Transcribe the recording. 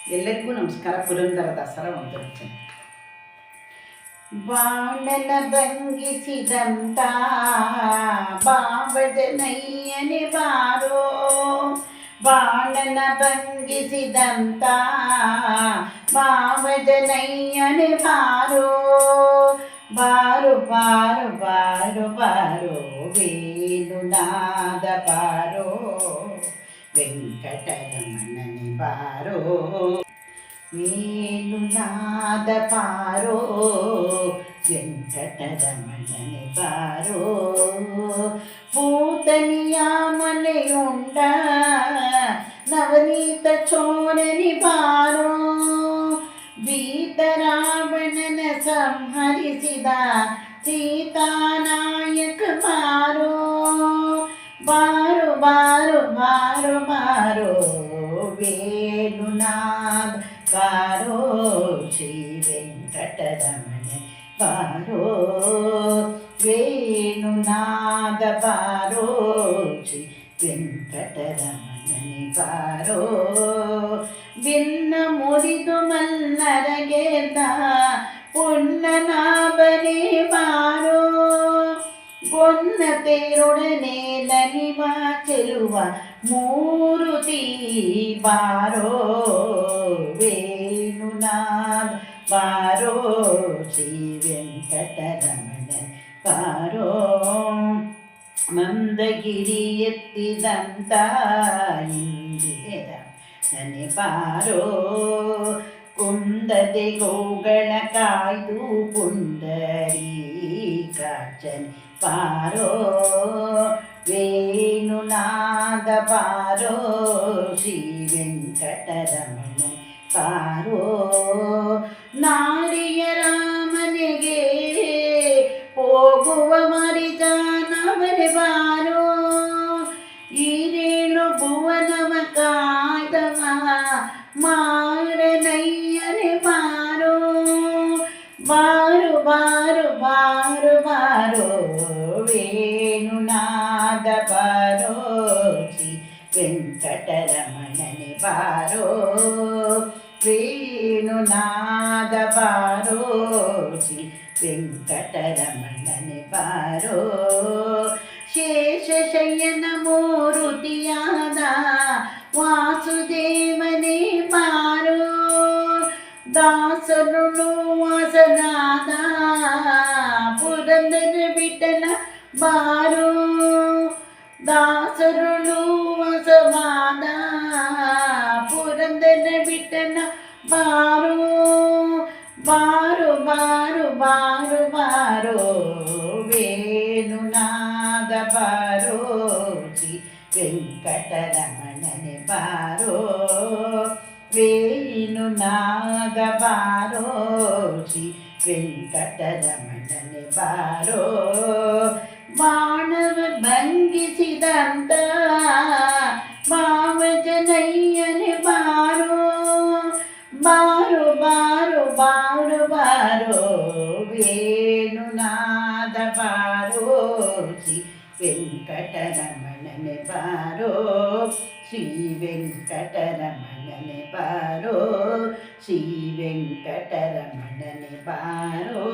ಎಲ್ಲರಿಗೂ ನಮಸ್ಕಾರ. ಪುರಂದರದಾಸರ ಒಂದು ರಚನೆ. ಬಾಣನ ಭಂಗಿಸಿದಂತ ಬಾಬಜನಯ್ಯನೆ ಬಾರೋ, ಬಾಣನ ಭಂಗಿಸಿದಂತ ಬಾಬಜನಯ್ಯನೆ ಬಾರೋ, ಬಾರು ಬಾರು ಬಾರು ಬಾರೋ ವೇಣುನಾದ ಬಾರೋ, ವೆಂಕಟರಮಣನೆ ಬಾರೋ, ವೇಣುನಾದ ಬಾರೋ, ವೆಂಕಟರಮಣನೆ ಬಾರೋ. ಪೂತನಿಯ ಮನೆಯುಂಡ ನವನೀತ ಚೋರನಿ ಬಾರೋ, ಭೀತರಾವಣನ ಸಂಹರಿಸಿದ ಸೀತಾನಾಯಕ ಬಾರೋ, ಬಾರು ಬಾರು ಬಾರು ಬಾರೋ ವೇಣುನಾದ ಬಾರೋ, ಶ್ರೀ ವೆಂಕಟರಮಣ ಬಾರೋ, ವೇಣುನಾದ ಬಾರೋ, ಶ್ರೀ ವೆಂಕಟರಮಣನೆ ಬಾರೋ. ಭಿನ್ನ ಮುರಿದು ಮಲ್ಲರ ಗೆದ್ದ ಪುಣ್ಣನಾಭನೇ ಬಾರೋ, ಗೊಂದ ತೇರೊಡನೆ ನಲಿವ ಚೆಲುವ ಮೂರುತಿ ಬಾರೋ, ವೇಣುನಾದ ಬಾರೋ, ಶ್ರೀ ವೆಂಕಟರಮಣ ಬಾರೋ. ಮಂದಗಿರಿ ಎತ್ತಿದಂತ ಇಂದಿರ ನನೆ ಬಾರೋ, ಕುಂದದೆ ಗೋಗಳ ಕಾಯ್ದು ಪುಂಡರೀಕಾಕ್ಷನೆ ಬಾರೋ, ವೇಣುನಾದ ಬಾರೋ, ಶ್ರೀ ವೆಂಕಟರಮಣ ಬಾರೋ. ನಾರಿಯರ ಮನೆಗೆ ಹೋಗುವ ಮರಿಜಾನವನೆ ಬಾರೋ, ಈರೇಳು ಭುವನವ ಕಾಯ್ದವ ಮಾರನಯ್ಯನೆ ಬಾರೋ, ಬಾರು ಬಾರು ಬಾರು ಬಾರೋ ವೇಣುನಾದ ಬಾರೋ, ಶ್ರೀ ವೆಂಕಟರಮಣನೆ ಬಾರೋ, ವೇಣುನಾದ ಬಾರೋ, ಶ್ರೀ ವೆಂಕಟರಮಣನೆ ಬಾರೋ. ಶೇಷಶಯನ ಮೂರುತಿಯಾದ ವಾಸುದೇವನೇ ಬಾರೋ, ದಾಸನು ವಾಸನಾದ ಪುರಂದರ ವಿಠಲ ಬಾರೋ, ದಾಸರು ವಾಸವಾದ ಪುರಂದರ ವಿಠಲ ಬಾರೋ, ಬಾರು ಬಾರು ಬಾರು ಬಾರೋ ವೇಣುನಾದ ಬಾರೋ, ಶ್ರೀ ವೆಂಕಟರಮಣನೆ ಬಾರೋ, ವೇಣುನಾದ ಬಾರೋ, ಶ್ರೀ ವೆಂಕಟರಮಣನೆ ಬಾರೋ. ಬಾಣವ ಭಂಗಿಸಿದಂತ ಬಾಬಜನಯ್ಯನೆ ಬಾರೋ, ಬಾರು ಬಾರು ಬಾರು ಬಾರೋ ವೇಣುನಾದ ಬಾರೋ, ಶ್ರೀ ವೆಂಕಟರಮಣನೆ ಬಾರೋ, ಶ್ರೀ ವೆಂಕಟರಮಣನೆ ಬಾರೋ, ಶ್ರೀ ವೆಂಕಟರಮಣನೆ ಬಾರೋ.